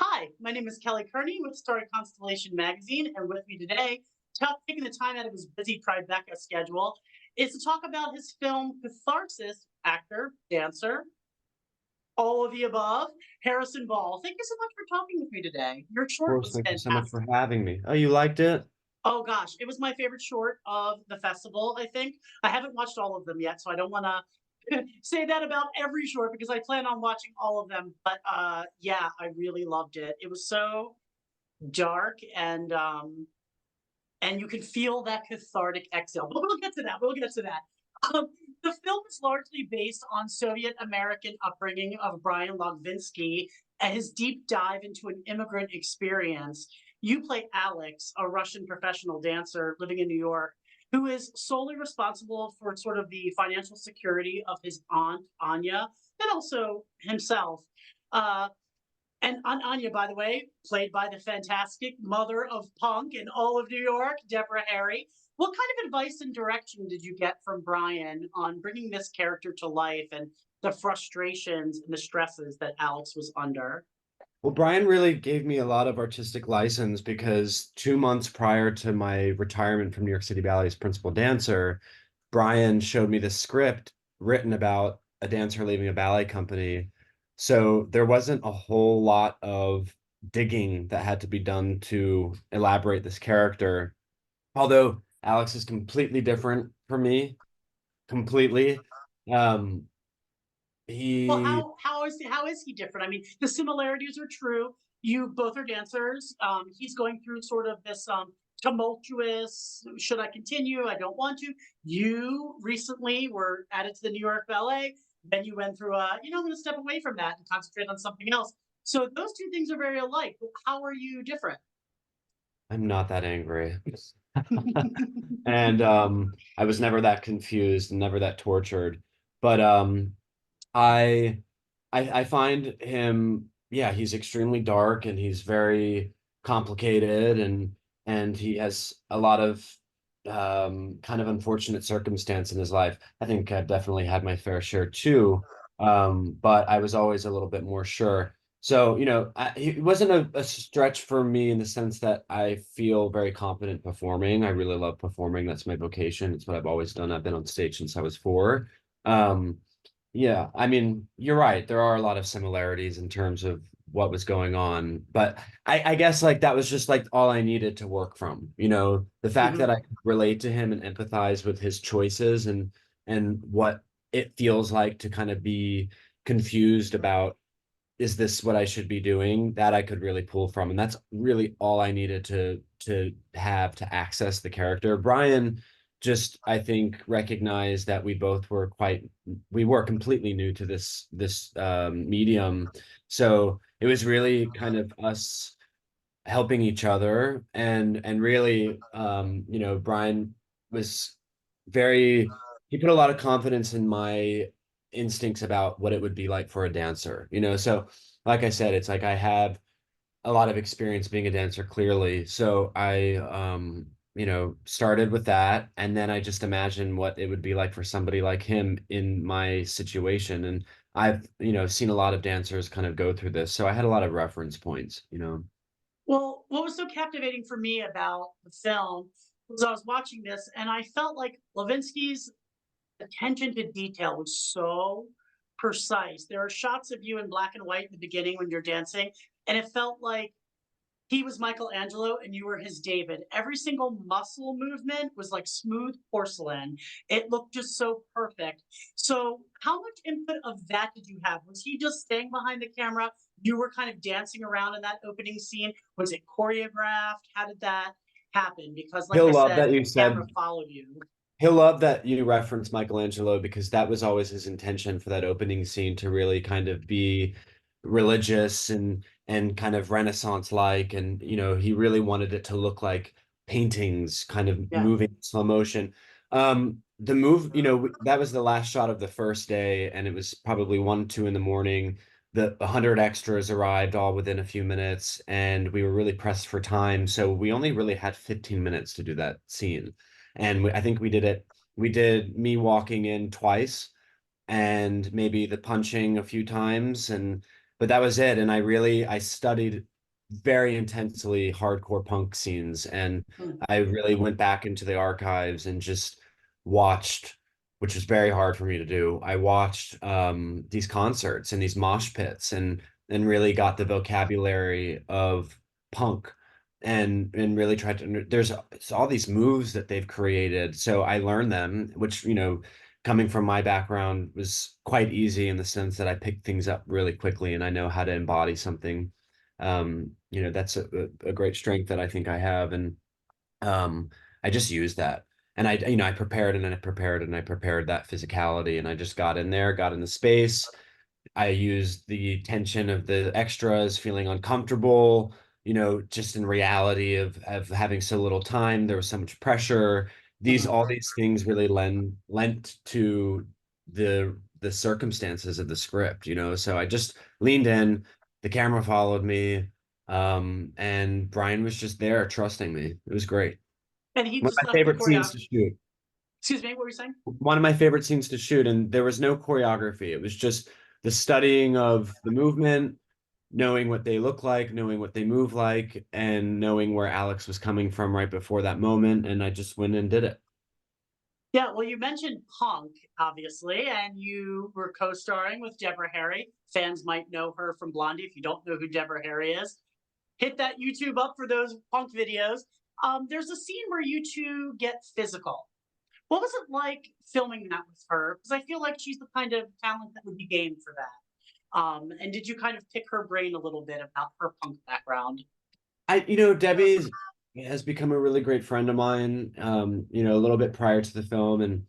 Hi, my name is Kelly Kearney with Story Constellation Magazine, and with me today, taking the time out of his busy Tribeca schedule, is to talk about his film Catharsis, actor, dancer, all of the above, Harrison Ball. Thank you so much for talking with me today. Your Of short course, was thank you so much for fantastic. having me. Oh, you liked it? Oh gosh, it was my favorite short of the festival, I think. I haven't watched all of them yet, so I don't want to say that about every short because I plan on watching all of them. But yeah, I really loved it. It was so dark and you can feel that cathartic exhale. But we'll get to that. We'll get to that. The film is largely based on Soviet American upbringing of Brian Logvinsky and his deep dive into an immigrant experience. You play Alex, a Russian professional dancer living in New York, who is solely responsible for sort of the financial security of his aunt Anya and also himself. Uh, and Aunt Anya, by the way, played by the fantastic mother of punk in all of New York, Deborah Harry. What kind of advice and direction did you get from Brian on bringing this character to life and the frustrations and the stresses that Alex was under? Well, Brian really gave me a lot of artistic license because 2 months prior to my retirement from New York City Ballet's principal dancer, Brian showed me the script written about a dancer leaving a ballet company. So there wasn't a whole lot of digging that had to be done to elaborate this character. Although Alex is completely different from me, completely. Um, Well, he how is he different? I mean, the similarities are true. You both are dancers. He's going through sort of this tumultuous. Should I continue? I don't want to. You recently were added to the New York Ballet. Then you went through I'm going to step away from that and concentrate on something else. So those two things are very alike. But how are you different? I'm not that angry. And I was never that confused and never that tortured. But I I find him, yeah, he's extremely dark and he's very complicated and he has a lot of kind of unfortunate circumstance in his life. I think I've definitely had my fair share too. But I was always a little bit more sure. So, it wasn't a stretch for me in the sense that I feel very confident performing. I really love performing. That's my vocation. It's what I've always done. I've been on stage since I was 4. Um, yeah, I mean, you're right. There are a lot of similarities in terms of what was going on, but I guess like that was just like all I needed to work from. The fact that Mhm. I could relate to him and empathize with his choices and what it feels like to kind of be confused about, is this what I should be doing? That I could really pull from, and that's really all I needed to have to access the character. Brian just, I think, recognized that we were completely new to this medium, so it was really kind of us helping each other, and really, Brian was very he put a lot of confidence in my instincts about what it would be like for a dancer, so like I said, it's like I have a lot of experience being a dancer, clearly. So I started with that, and then I just imagined what it would be like for somebody like him in my situation. And I've seen a lot of dancers kind of go through this, so I had a lot of reference points. Well, what was so captivating for me about the film was I was watching this and I felt like Levinsky's attention to detail was so precise. There are shots of you in black and white in the beginning when you're dancing, and it felt like he was Michelangelo and you were his David. Every single muscle movement was like smooth porcelain. It looked just so perfect. So, how much input of that did you have? Was he just staying behind the camera? You were kind of dancing around in that opening scene. Was it choreographed? How did that happen? Because, like I He'll love said, that you the camera said followed you. He'll love that you reference Michelangelo, because that was always his intention for that opening scene, to really kind of be religious and kind of Renaissance like, and he really wanted it to look like paintings kind of Yeah. moving in slow motion. That was the last shot of the first day, and it was probably 1, 2 in the morning. The 100 extras arrived all within a few minutes, and we were really pressed for time, so we only really had 15 minutes to do that scene. And I think we did me walking in twice and maybe the punching a few times. And but that was it. And I studied very intensely hardcore punk scenes, and Hmm. I really went back into the archives and just watched, which was very hard for me to do. I watched these concerts and these mosh pits, and really got the vocabulary of punk, and really tried to there's all these moves that they've created. So I learned them, which, coming from my background, was quite easy in the sense that I pick things up really quickly and I know how to embody something. That's a great strength that I think I have. And I just used that. And I prepared and I prepared and I prepared that physicality, and I just got in there, got in the space. I used the tension of the extras feeling uncomfortable, just in reality of having so little time. There was so much pressure. All Hmm. these things really lent to the circumstances of the script, So I just leaned in, the camera followed me, and Brian was just there trusting me. It was great. And he One of just my left the favorite scenes choreo. to shoot. Excuse me, what were you saying? One of my favorite scenes to shoot, and there was no choreography. It was just the studying of the movement, knowing what they look like, knowing what they move like, and knowing where Alex was coming from right before that moment. And I just went and did it. Yeah, well, you mentioned Punk, obviously, and you were co-starring with Deborah Harry. Fans might know her from Blondie. If you don't know who Deborah Harry is, hit that YouTube up for those Punk videos. There's a scene where you two get physical. What was it like filming that with her? Because I feel like she's the kind of talent that would be game for that. And did you kind of pick her brain a little bit about her punk background? Debbie has become a really great friend of mine, a little bit prior to the film,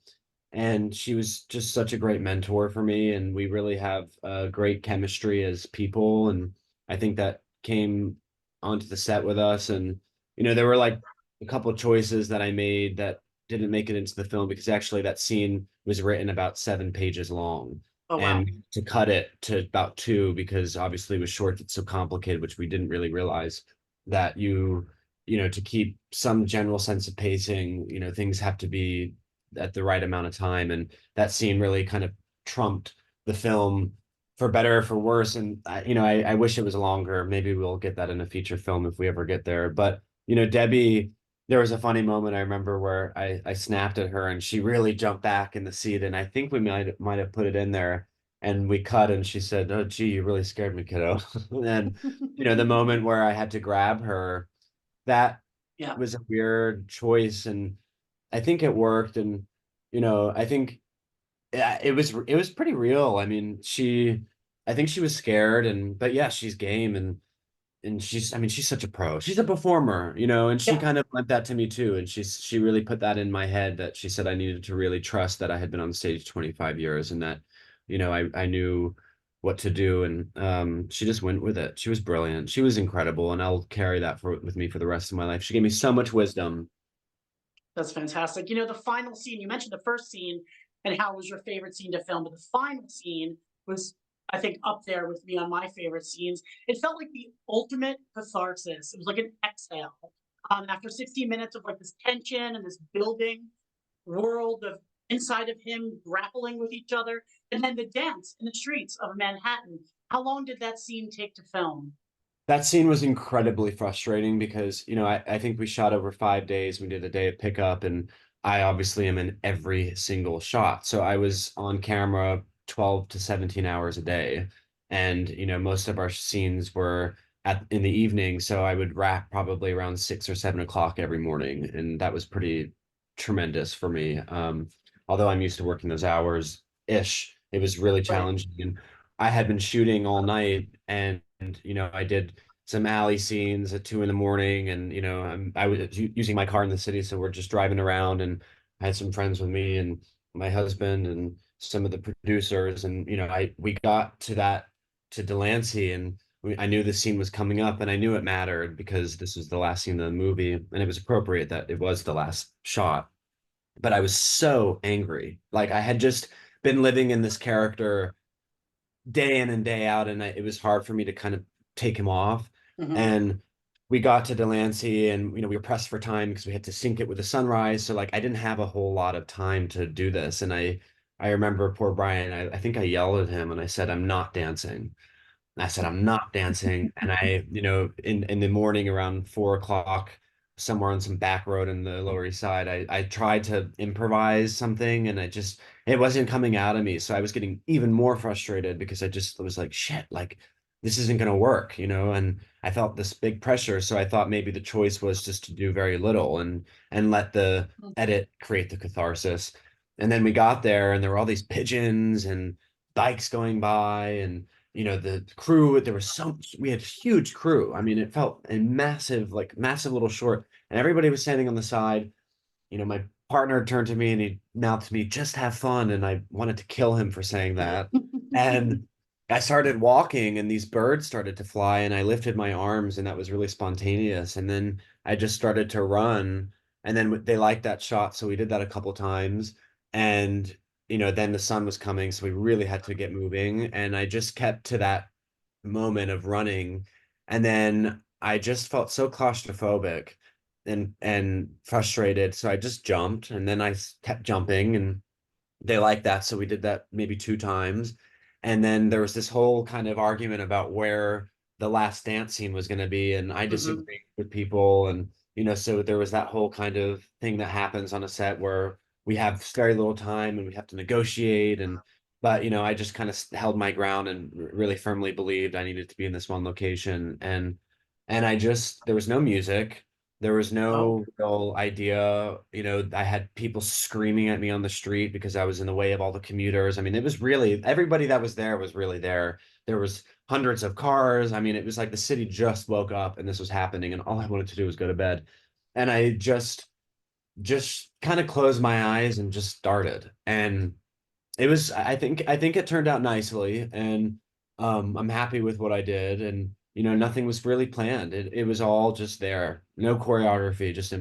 and she was just such a great mentor for me, and we really have great chemistry as people, and I think that came onto the set with us. And there were like a couple of choices that I made that didn't make it into the film, because actually that scene was written about 7 pages long, Oh wow. and to cut it to about two, because obviously it was short, it's so complicated, which we didn't really realize that to keep some general sense of pacing, things have to be at the right amount of time. And that scene really kind of trumped the film, for better or for worse. And I wish it was longer. Maybe we'll get that in a feature film if we ever get there. But Debbie, there was a funny moment I remember where I snapped at her and she really jumped back in the seat, and I think we might have put it in there, and we cut, and she said, "Oh, gee, you really scared me, kiddo." And the moment where I had to grab her, that Yeah. was a weird choice, and I think it worked. And I think it was pretty real. I mean, I think she was scared, but yeah, she's game, and she's, I mean, she's such a pro. She's a performer, and she Yeah. kind of lent that to me too. And she really put that in my head, that she said I needed to really trust that I had been on stage 25 years, and that, I knew what to do. And she just went with it. She was brilliant. She was incredible. And I'll carry that with me for the rest of my life. She gave me so much wisdom. That's fantastic. The final scene, you mentioned the first scene and how it was your favorite scene to film, but the final scene was, I think, up there with me on my favorite scenes. It felt like the ultimate catharsis. It was like an exhale. After 60 minutes of like this tension and this building world of inside of him grappling with each other, and then the dance in the streets of Manhattan. How long did that scene take to film? That scene was incredibly frustrating because, I think we shot over 5 days. We did a day of pickup, and I obviously am in every single shot. So I was on camera 12 to 17 hours a day. And, most of our scenes were in the evening. So I would wrap probably around 6 or 7 o'clock every morning. And that was pretty tremendous for me. Although I'm used to working those hours ish, it was really Right. challenging. And I had been shooting all night, and I did some alley scenes at 2 in the morning, and I was using my car in the city, so we're just driving around, and I had some friends with me and my husband and some of the producers, and I we got to Delancey, and I knew the scene was coming up, and I knew it mattered because this was the last scene of the movie, and it was appropriate that it was the last shot. But I was so angry, like I had just been living in this character day in and day out, and it was hard for me to kind of take him off. Hmm. And we got to Delancey, and we were pressed for time because we had to sync it with the sunrise. So like I didn't have a whole lot of time to do this, and I remember poor Brian. I think I yelled at him and I said, "I'm not dancing." I said, I'm not dancing. And I, in the morning around 4 o'clock, somewhere on some back road in the Lower East Side, I tried to improvise something and it wasn't coming out of me. So I was getting even more frustrated because I just was like, shit, like this isn't gonna work, and I felt this big pressure. So I thought maybe the choice was just to do very little and let the edit create the catharsis. And then we got there and there were all these pigeons and bikes going by and the crew, there was we had a huge crew. I mean, it felt a massive, like massive little short, and everybody was standing on the side. My partner turned to me and he mouthed to me, just have fun. And I wanted to kill him for saying that. And I started walking and these birds started to fly and I lifted my arms and that was really spontaneous. And then I just started to run and then they liked that shot. So we did that a couple times. And, then the sun was coming. So we really had to get moving. And I just kept to that moment of running. And then I just felt so claustrophobic and frustrated. So I just jumped and then I kept jumping and they liked that. So we did that maybe 2 times. And then there was this whole kind of argument about where the last dance scene was going to be. And I Mhm. disagreed with people. And, so there was that whole kind of thing that happens on a set where we have very little time and we have to negotiate. But, I just kind of held my ground and really firmly believed I needed to be in this one location. And there was no music. There was Oh, no real idea. I had people screaming at me on the street because I was in the way of all the commuters. I mean, it was really everybody that was there was really there. There was hundreds of cars. I mean, it was like the city just woke up and this was happening, and all I wanted to do was go to bed. And I just kind of closed my eyes and just started. And I think it turned out nicely, and I'm happy with what I did. And nothing was really planned. It was all just there, no choreography, just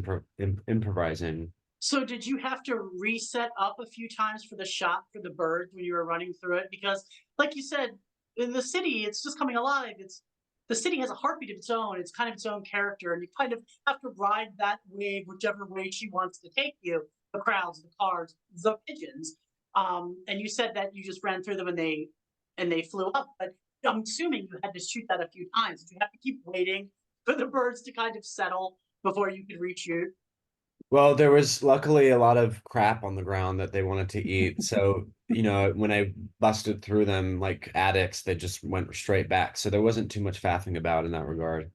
improvising. so did you have to reset up a few times for the shot for the birds when you were running through it? Because, like you said, in the city, it's just coming alive. It's the city has a heartbeat of its own. It's kind of its own character, and you kind of have to ride that wave, whichever way she wants to take you. The crowds, the cars, the pigeons. And you said that you just ran through them and they flew up. But I'm assuming you had to shoot that a few times. Did you have to keep waiting for the birds to kind of settle before you could reshoot? Well, there was luckily a lot of crap on the ground that they wanted to eat. So, when I busted through them like addicts, they just went straight back. So there wasn't too much faffing about in that regard.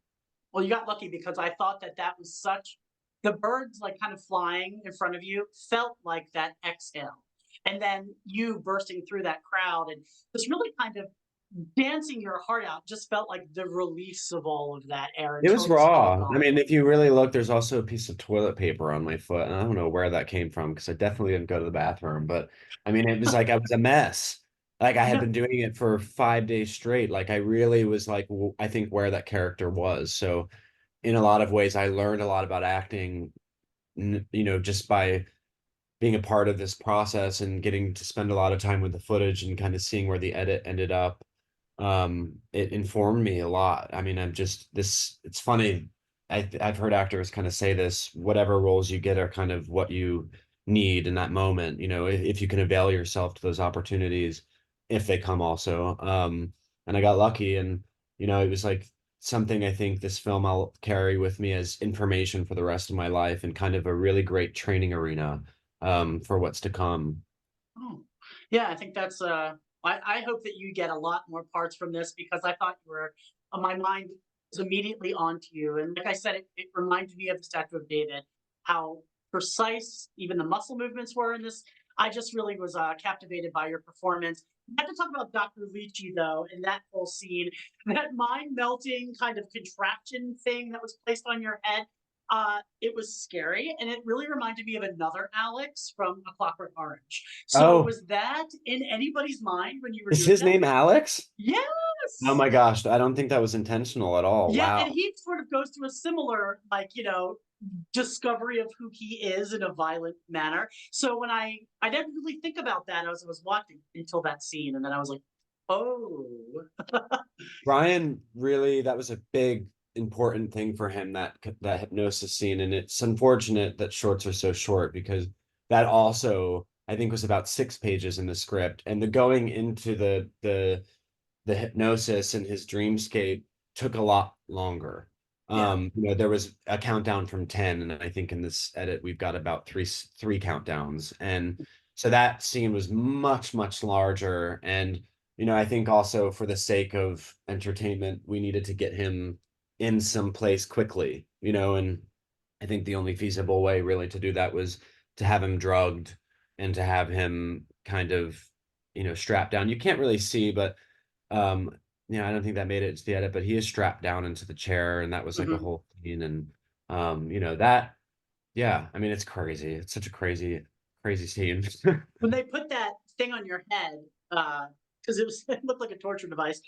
Well, you got lucky because I thought that that was such the birds like kind of flying in front of you felt like that exhale. And then you bursting through that crowd and just really kind of dancing your heart out just felt like the release of all of that air It was until it was all raw. I gone. mean, if you really look, there's also a piece of toilet paper on my foot, and I don't know where that came from because I definitely didn't go to the bathroom. But I mean, it was like I was a mess. Like I had Yeah. been doing it for 5 days straight. Like I really was like, I think where that character was. So in a lot of ways, I learned a lot about acting, just by being a part of this process and getting to spend a lot of time with the footage and kind of seeing where the edit ended up. It informed me a lot. I mean, it's funny. I've heard actors kind of say this, whatever roles you get are kind of what you need in that moment, if you can avail yourself to those opportunities, if they come also. And I got lucky and, it was like something I think this film I'll carry with me as information for the rest of my life and kind of a really great training arena for what's to come. Oh, yeah, I think that's I hope that you get a lot more parts from this because I thought you were my mind was immediately onto you. And like I said, it reminded me of the Statue of David, how precise even the muscle movements were in this. I just really was captivated by your performance. We have to talk about Dr. Lychee though, in that whole scene, that mind melting kind of contraption thing that was placed on your head. It was scary, and it really reminded me of another Alex from A Clockwork Orange. So Oh, was that in anybody's mind when you were is doing his that? name Alex? Oh Yes. my gosh, I don't think that was intentional at all. Yeah, and Wow. he sort of goes through a similar, like, discovery of who he is in a violent manner. So when I didn't really think about that as I was watching until that scene, and then I was like, oh, Brian really, that was a big important thing for him, that hypnosis scene. And it's unfortunate that shorts are so short because that also I think was about 6 pages in the script. And the going into the the hypnosis and his dreamscape took a lot longer. Yeah. There was a countdown from 10, and I think in this edit we've got about three countdowns. And so that scene was much, much larger. And, I think also for the sake of entertainment, we needed to get him in some place quickly, and I think the only feasible way really to do that was to have him drugged and to have him kind of, strapped down. You can't really see, but um, I don't think that made it into the edit, but he is strapped down into the chair, and that was like a Hmm. whole scene. And that, yeah, I mean, it's crazy. It's such a crazy, crazy scene. When they put that thing on your head, because it was it looked like a torture device.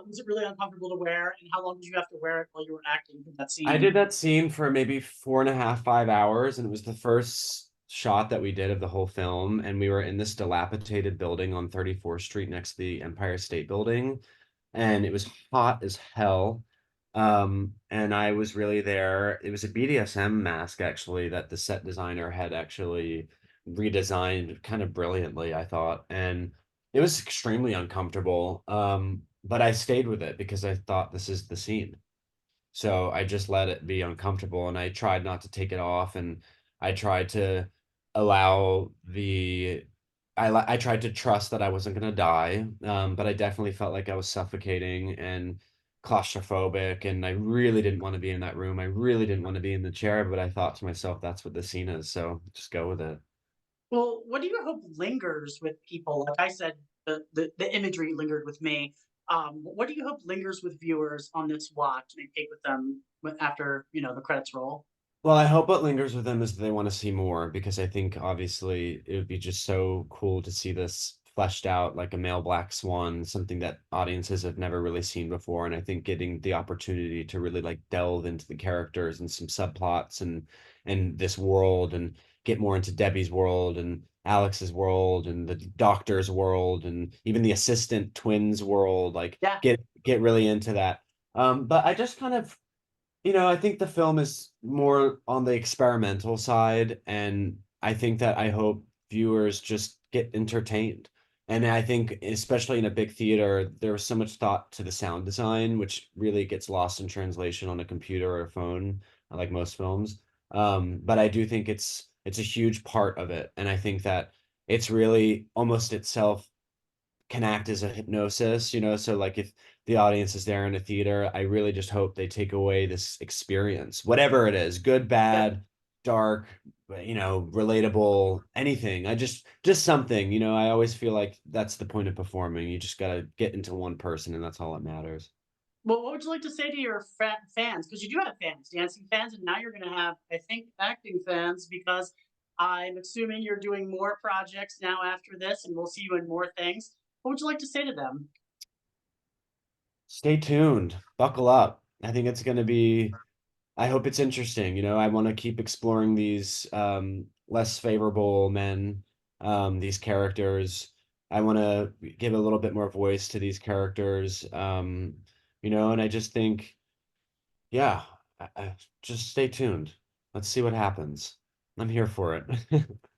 Was it really uncomfortable to wear? And how long did you have to wear it while you were acting in that I scene? did that scene for maybe 4.5, 5 hours, and it was the first shot that we did of the whole film. And we were in this dilapidated building on 34th Street next to the Empire State Building, and it was hot as hell. And I was really there. It was a BDSM mask actually that the set designer had actually redesigned kind of brilliantly, I thought. And it was extremely uncomfortable. But I stayed with it because I thought this is the scene. So I just let it be uncomfortable and I tried not to take it off, and I tried to allow I tried to trust that I wasn't gonna die. But I definitely felt like I was suffocating and claustrophobic, and I really didn't want to be in that room. I really didn't want to be in the chair, but I thought to myself, that's what the scene is, so just go with it. Well, what do you hope lingers with people? Like I said, the imagery lingered with me. What do you hope lingers with viewers on this watch and they take with them after the credits roll? Well, I hope what lingers with them is they want to see more, because I think obviously it would be just so cool to see this fleshed out like a male black swan, something that audiences have never really seen before. And I think getting the opportunity to really like delve into the characters and some subplots and this world, and get more into Debbie's world and Alex's world and the doctor's world and even the assistant twins world, like Yeah. get really into that. But I just kind of, I think the film is more on the experimental side, and I think that I hope viewers just get entertained. And I think, especially in a big theater, there was so much thought to the sound design, which really gets lost in translation on a computer or a phone, like most films. But I do think it's a huge part of it, and I think that it's really almost itself can act as a hypnosis, so like if the audience is there in a theater, I really just hope they take away this experience, whatever it is, good, Yeah. bad, dark, relatable, anything. I just something, I always feel like that's the point of performing. You just got to get into one person, and that's all that matters. Well, what would you like to say to your fans? Because you do have fans, dancing fans, and now you're going to have, I think, acting fans. Because I'm assuming you're doing more projects now after this, and we'll see you in more things. What would you like to say to them? Stay tuned, buckle up. I think it's going to be, I hope it's interesting. I want to keep exploring these less favorable men, these characters. I want to give a little bit more voice to these characters, and I just think, yeah, just stay tuned. Let's see what happens. I'm here for it.